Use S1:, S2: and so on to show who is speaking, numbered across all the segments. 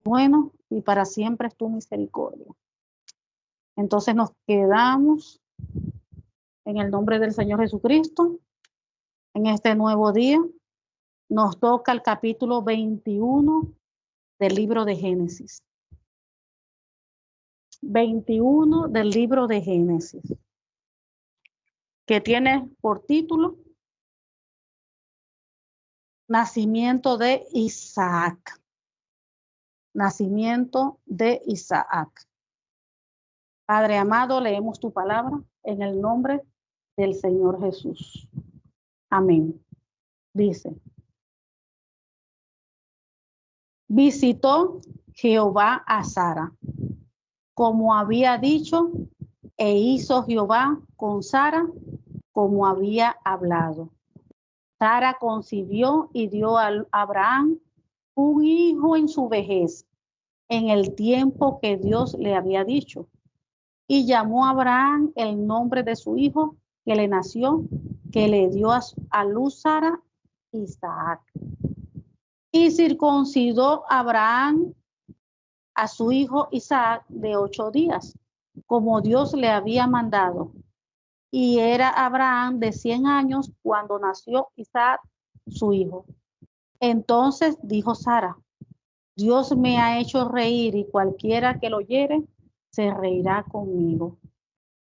S1: bueno y para siempre es tu misericordia. Entonces nos quedamos en el nombre del Señor Jesucristo. En este nuevo día nos toca el capítulo 21 del libro de Génesis. 21 del libro de Génesis, que tiene por título Nacimiento de Isaac. Nacimiento de Isaac. Padre amado, leemos tu palabra en el nombre del Señor Jesús. Amén. Dice: visitó Jehová a Sara, como había dicho, e hizo Jehová con Sara como había hablado. Sara concibió y dio a Abraham un hijo en su vejez, en el tiempo que Dios le había dicho. Y llamó a Abraham el nombre de su hijo que le nació, que le dio a luz Sara, Isaac. Y circuncidó Abraham a su hijo Isaac de 8 días, como Dios le había mandado. Y era Abraham de 100 años cuando nació Isaac, su hijo. Entonces dijo Sara: Dios me ha hecho reír, y cualquiera que lo oyere se reirá conmigo.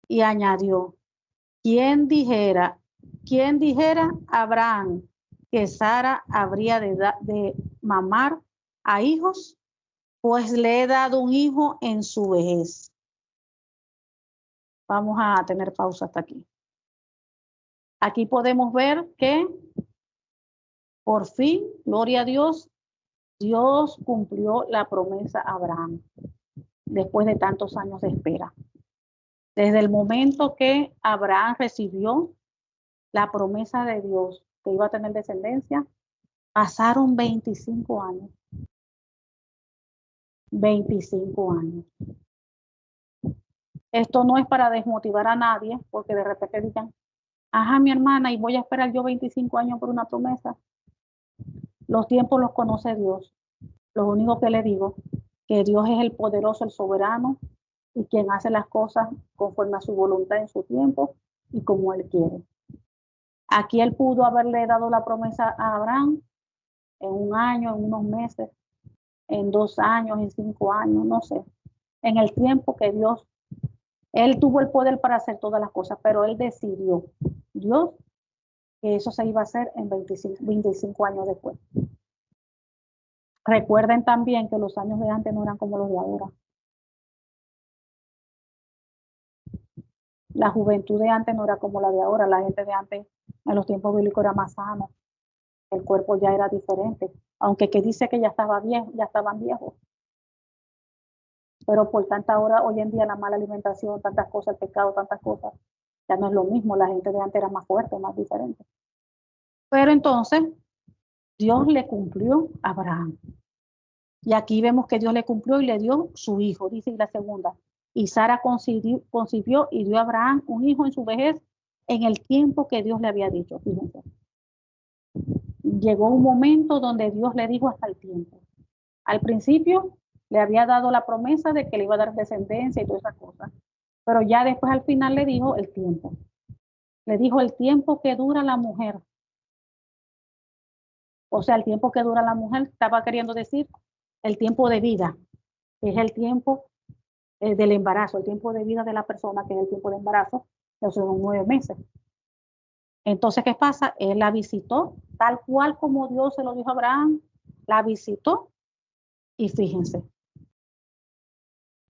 S1: Y añadió: ¿Quién dijera Abraham que Sara habría de mamar a hijos? Pues le he dado un hijo en su vejez. Vamos a tener pausa hasta aquí. Aquí podemos ver que por fin, gloria a Dios, Dios cumplió la promesa a Abraham después de tantos años de espera. Desde el momento que Abraham recibió la promesa de Dios que iba a tener descendencia, pasaron 25 años. 25 años. Esto no es para desmotivar a nadie, porque de repente digan: ajá, mi hermana, y voy a esperar yo 25 años por una promesa. Los tiempos los conoce Dios. Lo único que le digo, que Dios es el poderoso, el soberano, y quien hace las cosas conforme a su voluntad en su tiempo y como Él quiere. Aquí Él pudo haberle dado la promesa a Abraham en 1 año, en unos meses, en 2 años, en 5 años, no sé. En el tiempo que Dios, Él tuvo el poder para hacer todas las cosas, pero Él decidió, Dios, que eso se iba a hacer en 25 años después. Recuerden también que los años de antes no eran como los de ahora. La juventud de antes no era como la de ahora. La gente de antes, en los tiempos bíblicos, era más sano. El cuerpo ya era diferente. Aunque que dice que ya estaban viejos. Pero por tanta hora, hoy en día, la mala alimentación, tantas cosas, el pecado, tantas cosas, ya no es lo mismo. La gente de antes era más fuerte, más diferente. Pero entonces, Dios le cumplió a Abraham. Y aquí vemos que Dios le cumplió y le dio su hijo, dice la segunda. Y Sara concibió y dio a Abraham un hijo en su vejez, en el tiempo que Dios le había dicho. Fíjense. Llegó un momento donde Dios le dijo hasta el tiempo. Al principio le había dado la promesa de que le iba a dar descendencia y todas esas cosas. Pero ya después al final le dijo el tiempo. Le dijo el tiempo que dura la mujer. O sea, el tiempo que dura la mujer, estaba queriendo decir el tiempo de vida, que es el tiempo del embarazo, el tiempo de vida de la persona, que es el tiempo de embarazo, que son 9 meses. Entonces, ¿qué pasa? Él la visitó, tal cual como Dios se lo dijo a Abraham, la visitó, y fíjense,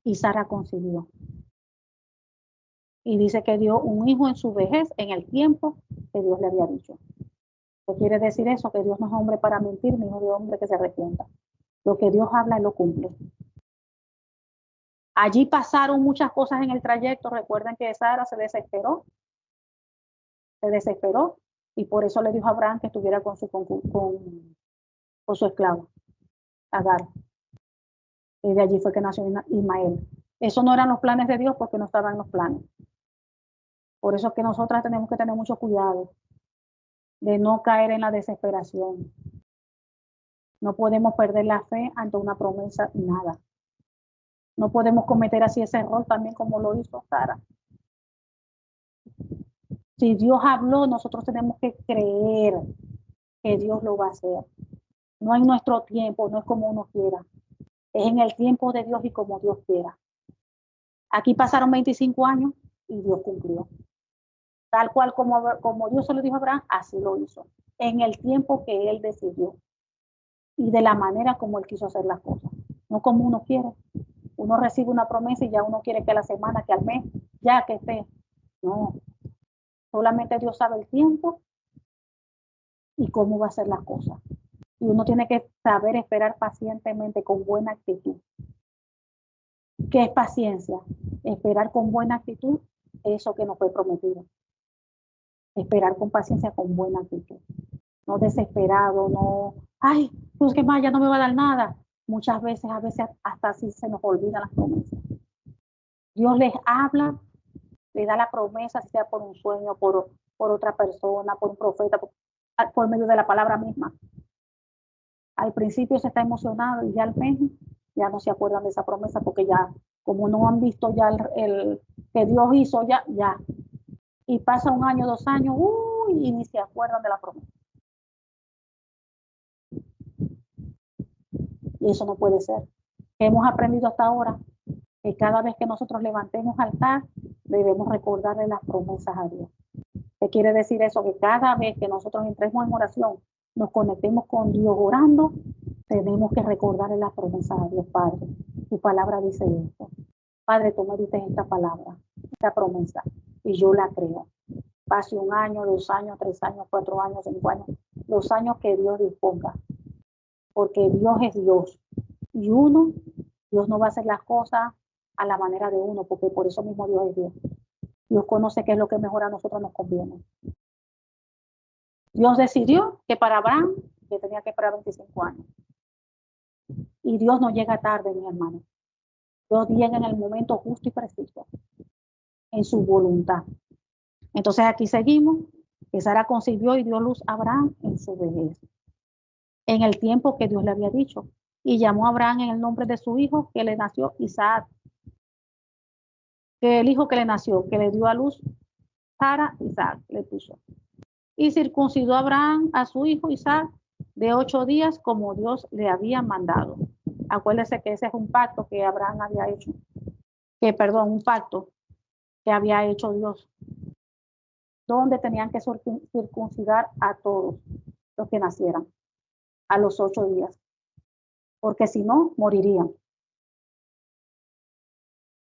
S1: y Sara concibió. Y dice que dio un hijo en su vejez, en el tiempo que Dios le había dicho. ¿Qué quiere decir eso? Que Dios no es hombre para mentir, ni hijo de hombre que se arrepienta. Lo que Dios habla, Él lo cumple. Allí pasaron muchas cosas en el trayecto. Recuerden que Sara se desesperó, y por eso le dijo a Abraham que estuviera con su esclavo, Agar. Y de allí fue que nació Ismael. Eso no eran los planes de Dios, porque no estaban en los planes. Por eso es que nosotras tenemos que tener mucho cuidado de no caer en la desesperación. No podemos perder la fe ante una promesa, nada. No podemos cometer así ese error también como lo hizo Sara. Si Dios habló, nosotros tenemos que creer que Dios lo va a hacer. No en nuestro tiempo, no es como uno quiera. Es en el tiempo de Dios y como Dios quiera. Aquí pasaron 25 años y Dios cumplió. Tal cual como Dios se lo dijo a Abraham, así lo hizo. En el tiempo que él decidió. Y de la manera como él quiso hacer las cosas. No como uno quiere. Uno recibe una promesa y ya uno quiere que a la semana, que al mes, ya que esté. No. Solamente Dios sabe el tiempo y cómo va a ser las cosas. Y uno tiene que saber esperar pacientemente con buena actitud. ¿Qué es paciencia? Esperar con buena actitud eso que nos fue prometido. Esperar con paciencia, con buena actitud. No desesperado, no, ay, pues qué más, ya no me va a dar nada. Muchas veces, a veces hasta así se nos olvidan las promesas. Dios les habla, les da la promesa, sea por un sueño, por otra persona, por un profeta, por medio de la palabra misma. Al principio se está emocionado y ya al mes ya no se acuerdan de esa promesa porque ya, como no han visto ya el que Dios hizo, ya. Y pasa un año, 2 años, y ni se acuerdan de la promesa. Y eso no puede ser. Hemos aprendido hasta ahora que cada vez que nosotros levantemos altar, debemos recordarle las promesas a Dios. ¿Qué quiere decir eso? Que cada vez que nosotros entremos en oración, nos conectemos con Dios orando, tenemos que recordarle las promesas a Dios, Padre. Tu palabra dice esto. Padre, tú me diste esta palabra, esta promesa, y yo la creo. Pase 1 año, 2 años, 3 años, 4 años, 5 años, los años que Dios disponga. Porque Dios es Dios. Y Dios no va a hacer las cosas a la manera de uno, porque por eso mismo Dios es Dios. Dios conoce qué es lo que mejor a nosotros nos conviene. Dios decidió que para Abraham le tenía que esperar 25 años. Y Dios no llega tarde, mi hermano. Dios llega en el momento justo y preciso, en su voluntad. Entonces aquí seguimos, que Sara concibió y dio luz a Abraham en su vejez, en el tiempo que Dios le había dicho. Y llamó a Abraham en el nombre de su hijo, que le nació Isaac. Que el hijo que le nació, que le dio a luz Sara, Isaac le puso. Y circuncidó a Abraham a su hijo Isaac de 8 días como Dios le había mandado. Acuérdese que ese es un pacto que Abraham había hecho. Un pacto que había hecho Dios, donde tenían que circuncidar a todos los que nacieran a los 8 días, porque si no, morirían.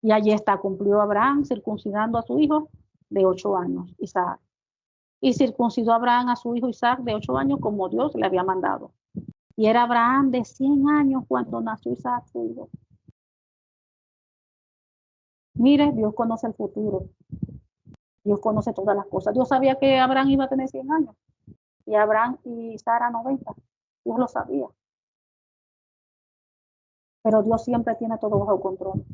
S1: Y allí está, cumplió Abraham circuncidando a su hijo de 8 años, Isaac. Y circuncidó a Abraham a su hijo Isaac de 8 años como Dios le había mandado. Y era Abraham de 100 años cuando nació Isaac, su hijo. Mire, Dios conoce el futuro. Dios conoce todas las cosas. Dios sabía que Abraham iba a tener 100 años. Y Abraham y Sara 90. Dios lo sabía. Pero Dios siempre tiene todo bajo control.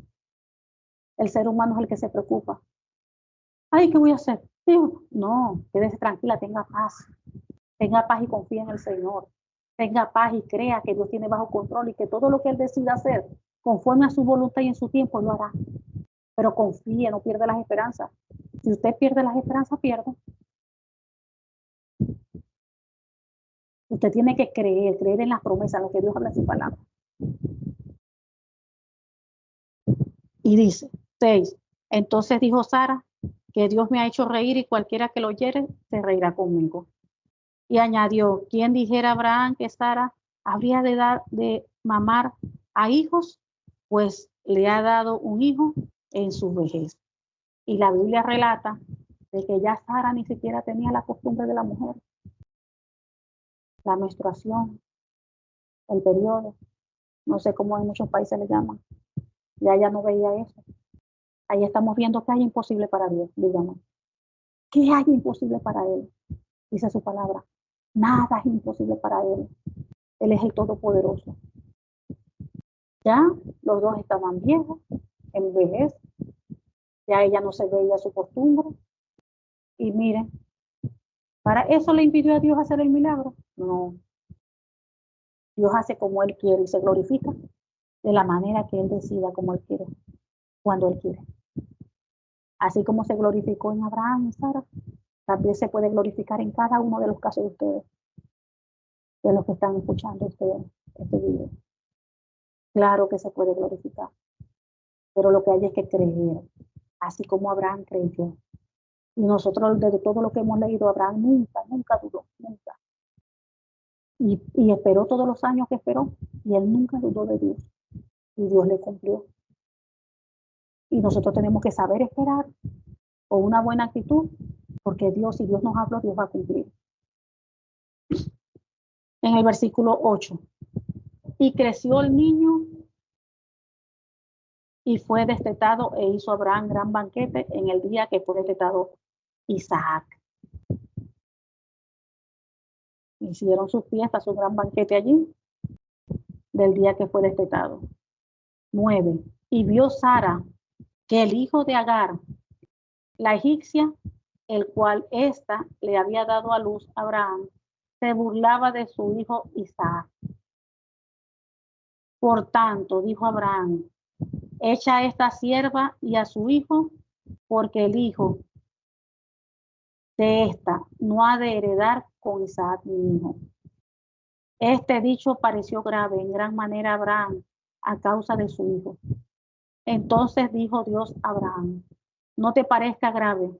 S1: El ser humano es el que se preocupa. Ay, ¿qué voy a hacer? Dios, no, quédese tranquila, tenga paz. Tenga paz y confía en el Señor. Tenga paz y crea que Dios tiene bajo control y que todo lo que Él decida hacer, conforme a su voluntad y en su tiempo, lo hará. Pero confíe, no pierda las esperanzas. Si usted pierde las esperanzas, pierde. Usted tiene que creer en las promesas, en lo que Dios habla en su palabra. Y dice, 6. Entonces dijo Sara, que Dios me ha hecho reír y cualquiera que lo oyere se reirá conmigo. Y añadió, ¿quién dijera a Abraham que Sara habría de dar de mamar a hijos? Pues le ha dado un hijo en su vejez. Y la Biblia relata de que ya Sara ni siquiera tenía la costumbre de la mujer. La menstruación, el periodo, no sé cómo en muchos países le llaman. Ya ella no veía eso. Ahí estamos viendo que hay imposible para Dios, díganos. ¿Qué hay imposible para Él? Dice su palabra. Nada es imposible para Él. Él es el Todopoderoso. Ya los dos estaban viejos, en vejez. Ya ella no se veía su costumbre. Y miren, ¿para eso le impidió a Dios hacer el milagro? No. Dios hace como Él quiere y se glorifica de la manera que Él decida, como Él quiere, cuando Él quiere. Así como se glorificó en Abraham y Sara, también se puede glorificar en cada uno de los casos de ustedes, de los que están escuchando este video. Claro que se puede glorificar, pero lo que hay es que creer, así como Abraham creyó. Y nosotros, desde todo lo que hemos leído, Abraham nunca dudó, nunca. Y esperó todos los años que esperó, y él nunca dudó de Dios. Y Dios le cumplió. Y nosotros tenemos que saber esperar con una buena actitud, porque Dios, si Dios nos habló, Dios va a cumplir. En el versículo 8. Y creció el niño y fue destetado e hizo Abraham gran banquete en el día que fue destetado Isaac. Hicieron sus fiestas, su gran banquete allí, del día que fue destetado. 9. Y vio Sara que el hijo de Agar, la egipcia, el cual ésta le había dado a luz a Abraham, se burlaba de su hijo Isaac. Por tanto, dijo Abraham, echa a esta sierva y a su hijo, porque el hijo de esta no ha de heredar con Isaac mi hijo. Este dicho pareció grave en gran manera a Abraham a causa de su hijo. Entonces dijo Dios a Abraham, no te parezca grave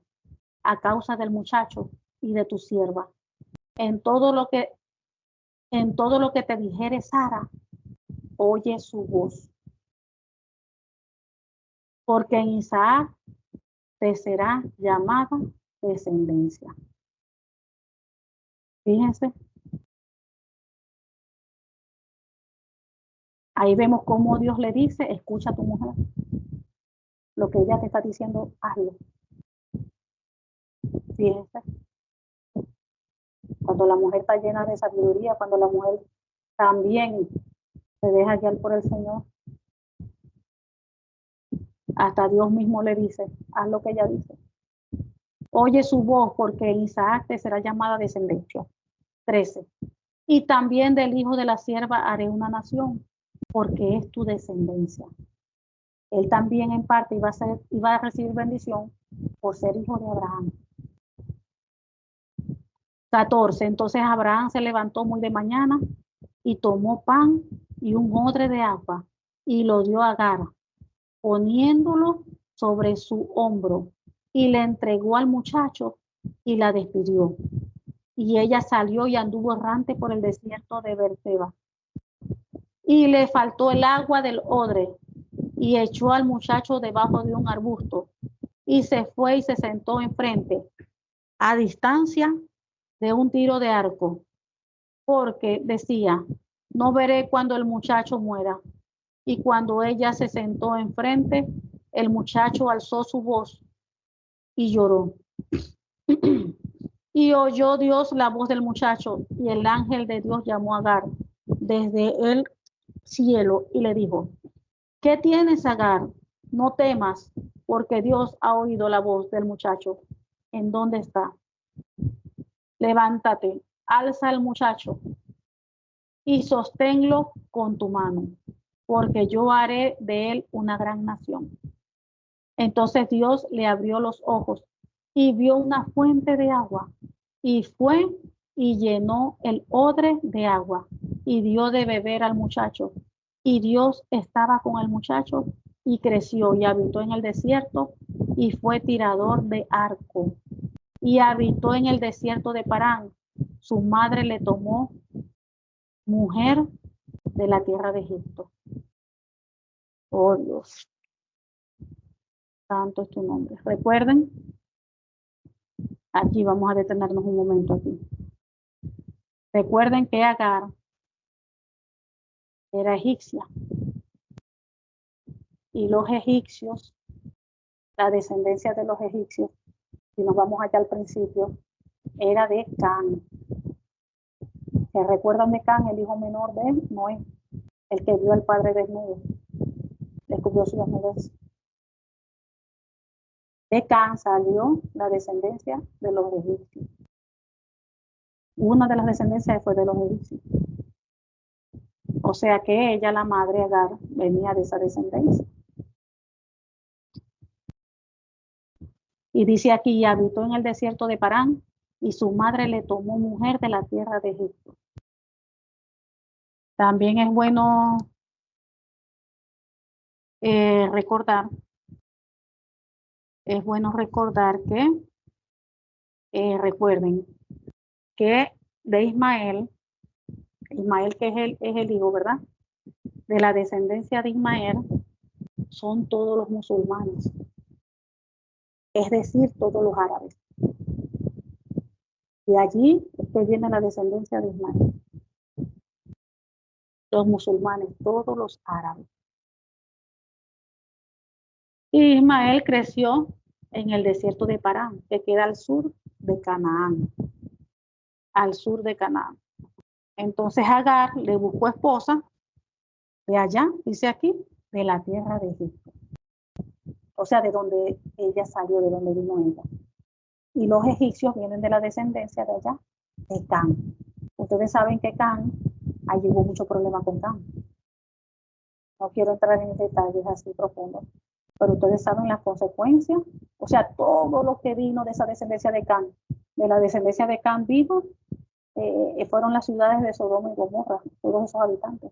S1: a causa del muchacho y de tu sierva. En todo lo que te dijere Sara, oye su voz. Porque en Isaac te será llamada descendencia. Fíjense. Ahí vemos cómo Dios le dice, escucha a tu mujer. Lo que ella te está diciendo, hazlo. Fíjense. Cuando la mujer está llena de sabiduría, cuando la mujer también se deja guiar por el Señor, hasta Dios mismo le dice, haz lo que ella dice. Oye su voz, porque en Isaac te será llamada descendencia. 13. Y también del hijo de la sierva haré una nación, porque es tu descendencia. Él también en parte iba a recibir bendición por ser hijo de Abraham. 14. Entonces Abraham se levantó muy de mañana y tomó pan y un odre de agua y lo dio a Agar, poniéndolo sobre su hombro, y le entregó al muchacho y la despidió. Y ella salió y anduvo errante por el desierto de Berseba. Y le faltó el agua del odre, y echó al muchacho debajo de un arbusto, y se fue y se sentó enfrente, a distancia de un tiro de arco, porque decía, no veré cuando el muchacho muera. Y cuando ella se sentó enfrente, el muchacho alzó su voz y lloró. Y oyó Dios la voz del muchacho, y el ángel de Dios llamó a Agar desde el cielo y le dijo, ¿qué tienes, Agar? No temas, porque Dios ha oído la voz del muchacho. ¿En dónde está? Levántate, alza al muchacho y sosténlo con tu mano, porque yo haré de él una gran nación. Entonces Dios le abrió los ojos y vio una fuente de agua, y fue y llenó el odre de agua y dio de beber al muchacho. Y Dios estaba con el muchacho y creció y habitó en el desierto y fue tirador de arco. Y habitó en el desierto de Parán. Su madre le tomó mujer de la tierra de Egipto. Oh Dios, santo es tu nombre. Recuerden, aquí vamos a detenernos un momento aquí. Recuerden que Agar era egipcia y los egipcios, la descendencia de los egipcios, si nos vamos allá al principio, era de Can. ¿Se recuerdan de Can, el hijo menor de Noé? El que vio al padre desnudo, descubrió su desnudez. De Can salió la descendencia de los egipcios. Una de las descendencias fue de los egipcios. O sea que ella, la madre Agar, venía de esa descendencia. Y dice aquí, y habitó en el desierto de Parán, y su madre le tomó mujer de la tierra de Egipto. También recordar, es bueno recordar que, recuerden, que de Ismael que es el hijo, ¿verdad? De la descendencia de Ismael son todos los musulmanes, es decir, todos los árabes. De allí es que viene la descendencia de Ismael. Los musulmanes, todos los árabes. Y Ismael creció en el desierto de Parán, que queda al sur de Canaán. Al sur de Canaán. Entonces Agar le buscó esposa de allá, dice aquí, de la tierra de Egipto. O sea, de donde ella salió, de donde vino ella. Y los egipcios vienen de la descendencia de allá, de Can. Ustedes saben que Can, allí hubo mucho problema con Can. No quiero entrar en detalles así profundos, pero ustedes saben las consecuencias. O sea, todo lo que vino de esa descendencia de Can, de la descendencia de Can vivo, fueron las ciudades de Sodoma y Gomorra, todos esos habitantes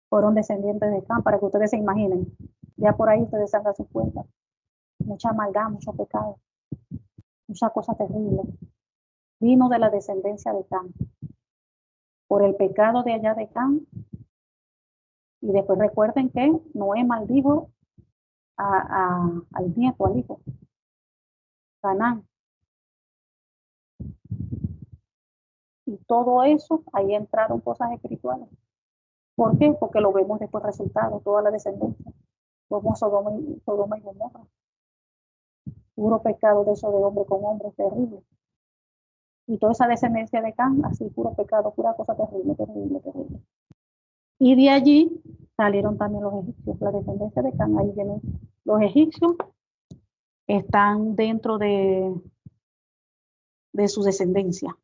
S1: fueron descendientes de Can, para que ustedes se imaginen. Ya por ahí ustedes se hagan sus cuentas. Mucha maldad, mucho pecado, mucha cosa terrible. Vino de la descendencia de Can. Por el pecado de allá de Can. Y después recuerden que Noé maldijo al nieto, al hijo, Canaán. Y todo eso, ahí entraron cosas espirituales. ¿Por qué? Porque lo vemos después resultado, toda la descendencia. Como Sodoma y Gomorra. Puro pecado de eso de hombre con hombre, terrible. Y toda esa descendencia de Can, así puro pecado, pura cosa terrible, terrible, terrible. Y de allí salieron también los egipcios, la descendencia de Can, ahí vienen los egipcios, están dentro de su descendencia,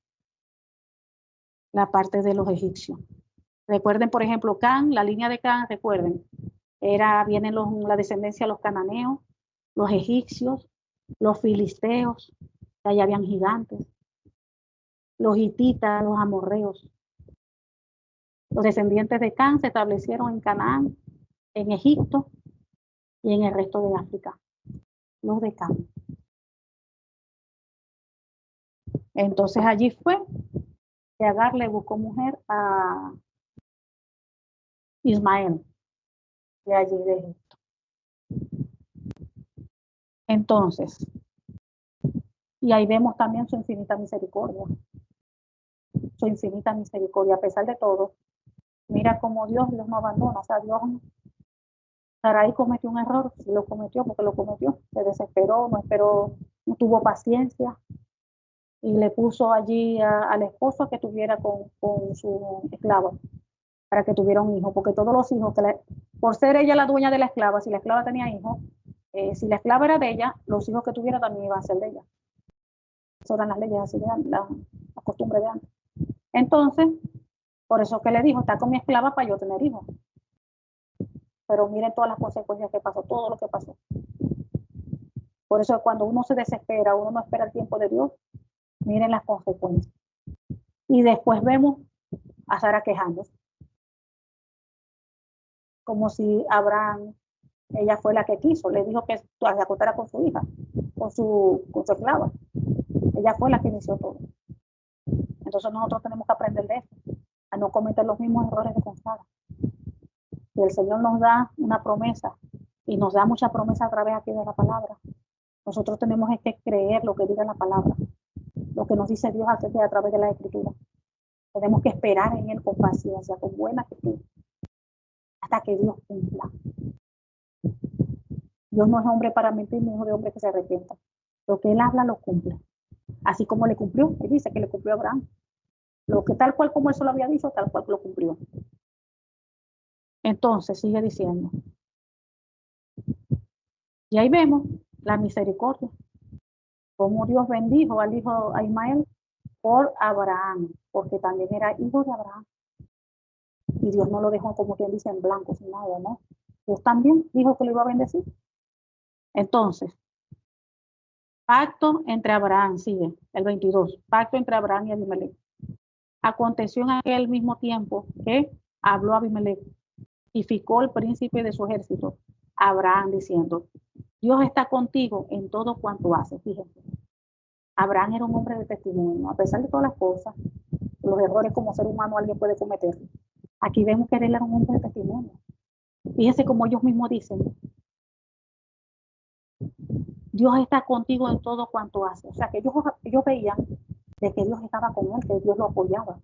S1: la parte de los egipcios. Recuerden, por ejemplo, Can, la línea de Can, recuerden, vienen la descendencia de los cananeos, los egipcios, los filisteos, que allá habían gigantes, los hititas, los amorreos. Los descendientes de Can se establecieron en Canaán, en Egipto y en el resto de África, los de Can. Entonces allí fue que Agar le buscó mujer a Ismael, de allí de Egipto. Entonces, y ahí vemos también su infinita misericordia. Su infinita misericordia, a pesar de todo. Mira cómo Dios no abandona. O sea, Dios, Sarai cometió un error, sí lo cometió porque lo cometió. Se desesperó, no esperó, no tuvo paciencia. Y le puso allí al esposo que tuviera con su esclava, para que tuviera un hijo, porque todos los hijos, por ser ella la dueña de la esclava, si la esclava tenía hijos, si la esclava era de ella, los hijos que tuviera también iban a ser de ella. Esas eran las leyes así de la costumbre de antes. Entonces, por eso que le dijo, está con mi esclava para yo tener hijos. Pero miren todas las consecuencias que pasó, todo lo que pasó. Por eso cuando uno se desespera, uno no espera el tiempo de Dios, miren las consecuencias. Y después vemos a Sara quejándose. Como si Abraham, ella fue la que quiso, le dijo que se acostara con su hija, con su esclava. Ella fue la que inició todo. Entonces nosotros tenemos que aprender de eso, a no cometer los mismos errores de Sara. Y el Señor nos da una promesa, y nos da muchas promesas a través aquí de la palabra. Nosotros tenemos que creer lo que diga la palabra, lo que nos dice Dios a través de la Escritura. Tenemos que esperar en Él con paciencia, con buena actitud, hasta que Dios cumpla. Dios no es hombre para mentir, ni hijo de hombre que se arrepienta. Lo que Él habla lo cumple. Así como le cumplió, Él dice que le cumplió a Abraham. Lo que tal cual como Él se lo había dicho, tal cual lo cumplió. Entonces sigue diciendo. Y ahí vemos la misericordia. Como Dios bendijo al hijo a Ismael por Abraham, porque también era hijo de Abraham. Y Dios no lo dejó, como quien dice, en blanco, sin nada, ¿no? Dios también dijo que lo iba a bendecir. Entonces, pacto entre Abraham, sigue, el 22, pacto entre Abraham y Abimelech. Aconteció en aquel mismo tiempo que habló Abimelech y ficó el príncipe de su ejército, Abraham, diciendo, Dios está contigo en todo cuanto haces. Fíjense, Abraham era un hombre de testimonio, a pesar de todas las cosas, los errores como ser humano alguien puede cometer. Aquí vemos que él era un hombre de testimonio. Fíjense como ellos mismos dicen, Dios está contigo en todo cuanto hace. O sea, que ellos veían de que Dios estaba con él, que Dios lo apoyaba.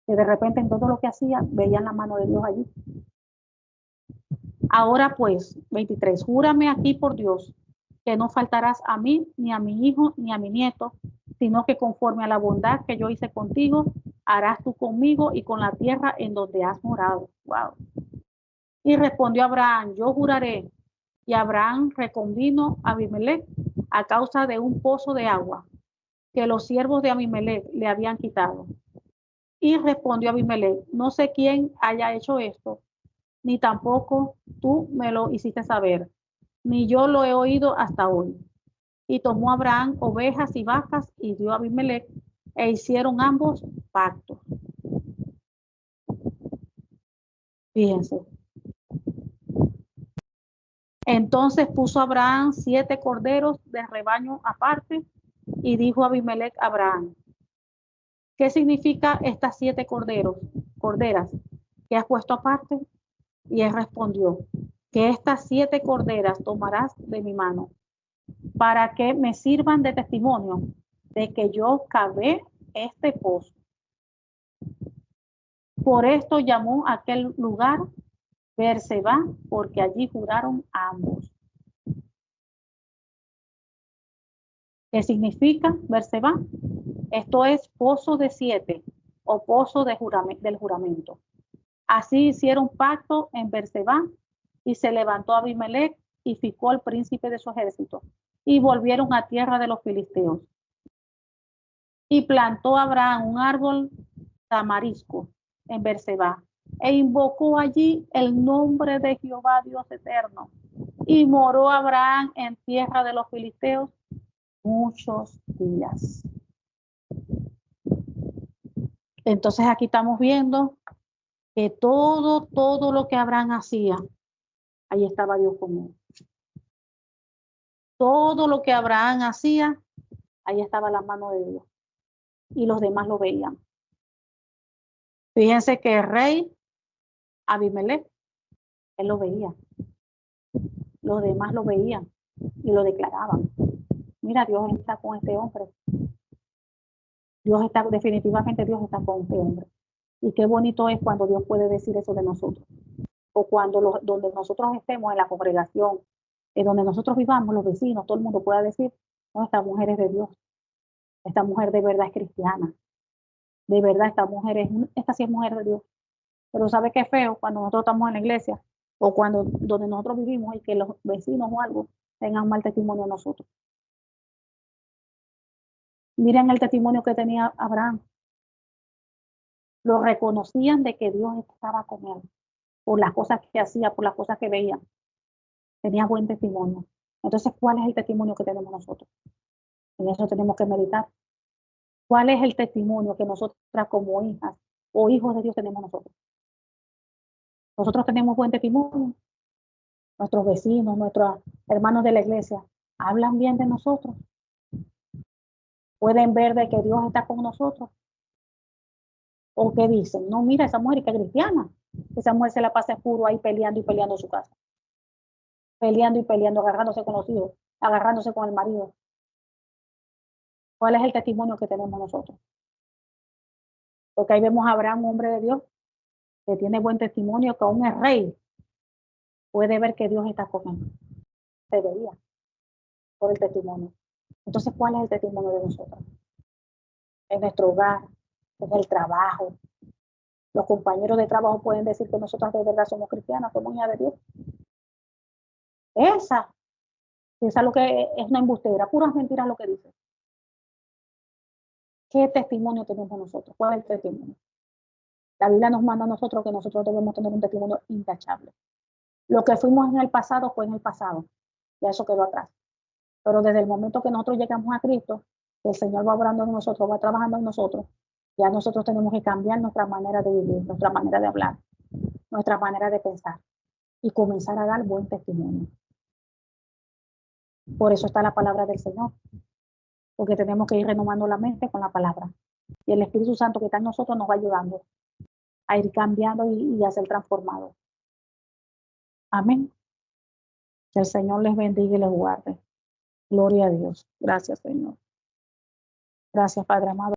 S1: Que de repente en todo lo que hacía, veían la mano de Dios allí. Ahora pues, 23, júrame aquí por Dios, que no faltarás a mí, ni a mi hijo, ni a mi nieto, sino que conforme a la bondad que yo hice contigo, harás tú conmigo y con la tierra en donde has morado. Wow. Y respondió Abraham, yo juraré. Y Abraham reconvino a Abimelech a causa de un pozo de agua que los siervos de Abimelech le habían quitado. Y respondió Abimelech, no sé quién haya hecho esto, ni tampoco tú me lo hiciste saber, ni yo lo he oído hasta hoy. Y tomó Abraham ovejas y vacas y dio a Abimelech, e hicieron ambos pactos. Fíjense. Entonces puso Abraham 7 corderos de rebaño aparte y dijo a Abimelech a Abraham, ¿qué significa estas 7 corderas que has puesto aparte? Y él respondió, que estas 7 corderas tomarás de mi mano, para que me sirvan de testimonio de que yo cavé este pozo. Por esto llamó aquel lugar Beerseba, porque allí juraron ambos. ¿Qué significa Beerseba? Esto es pozo de 7 o pozo del juramento. Así hicieron pacto en Beerseba y se levantó Abimelech y ficó al príncipe de su ejército y volvieron a tierra de los filisteos. Y plantó Abraham un árbol tamarisco en Beerseba e invocó allí el nombre de Jehová Dios eterno. Y moró Abraham en tierra de los filisteos muchos días. Entonces aquí estamos viendo que todo lo que Abraham hacía, ahí estaba Dios con él. Todo lo que Abraham hacía, ahí estaba la mano de Dios. Y los demás lo veían. Fíjense que el rey Abimelech, él lo veía. Los demás lo veían y lo declaraban. Mira, Dios está con este hombre. Definitivamente Dios está con este hombre. Y qué bonito es cuando Dios puede decir eso de nosotros. O cuando donde nosotros estemos en la congregación, en donde nosotros vivamos, los vecinos, todo el mundo pueda decir, no, esta mujer es de Dios. Esta mujer de verdad es cristiana. De verdad, esta sí es mujer de Dios. Pero ¿sabe qué feo? Cuando nosotros estamos en la iglesia o cuando donde nosotros vivimos y que los vecinos o algo tengan mal testimonio de nosotros. Miren el testimonio que tenía Abraham. Lo reconocían de que Dios estaba con él, por las cosas que hacía, por las cosas que veía. Tenía buen testimonio. Entonces, ¿cuál es el testimonio que tenemos nosotros? En eso tenemos que meditar. ¿Cuál es el testimonio que nosotras como hijas o hijos de Dios tenemos nosotros? Nosotros tenemos buen testimonio. Nuestros vecinos, nuestros hermanos de la iglesia, hablan bien de nosotros. Pueden ver de que Dios está con nosotros. O que dicen, no, mira, esa mujer que es cristiana. Esa mujer se la pasa puro ahí peleando y peleando en su casa. Peleando y peleando, agarrándose con los hijos, agarrándose con el marido. ¿Cuál es el testimonio que tenemos nosotros? Porque ahí vemos a Abraham, un hombre de Dios, que tiene buen testimonio, que aún es rey. Puede ver que Dios está con él. Se veía por el testimonio. Entonces, ¿cuál es el testimonio de nosotros? En nuestro hogar, en el trabajo. Los compañeros de trabajo pueden decir que nosotros de verdad somos cristianas, somos hijas de Dios. Esa es lo que es una embustera, puras mentiras lo que dice. ¿Qué testimonio tenemos nosotros? ¿Cuál es el testimonio? La Biblia nos manda a nosotros que nosotros debemos tener un testimonio intachable. Lo que fuimos en el pasado fue en el pasado, ya eso quedó atrás. Pero desde el momento que nosotros llegamos a Cristo, el Señor va obrando en nosotros, va trabajando en nosotros, ya nosotros tenemos que cambiar nuestra manera de vivir, nuestra manera de hablar, nuestra manera de pensar y comenzar a dar buen testimonio. Por eso está la palabra del Señor, porque tenemos que ir renovando la mente con la palabra. Y el Espíritu Santo que está en nosotros nos va ayudando a ir cambiando y a ser transformados. Amén. Que el Señor les bendiga y les guarde. Gloria a Dios. Gracias, Señor. Gracias, Padre amado.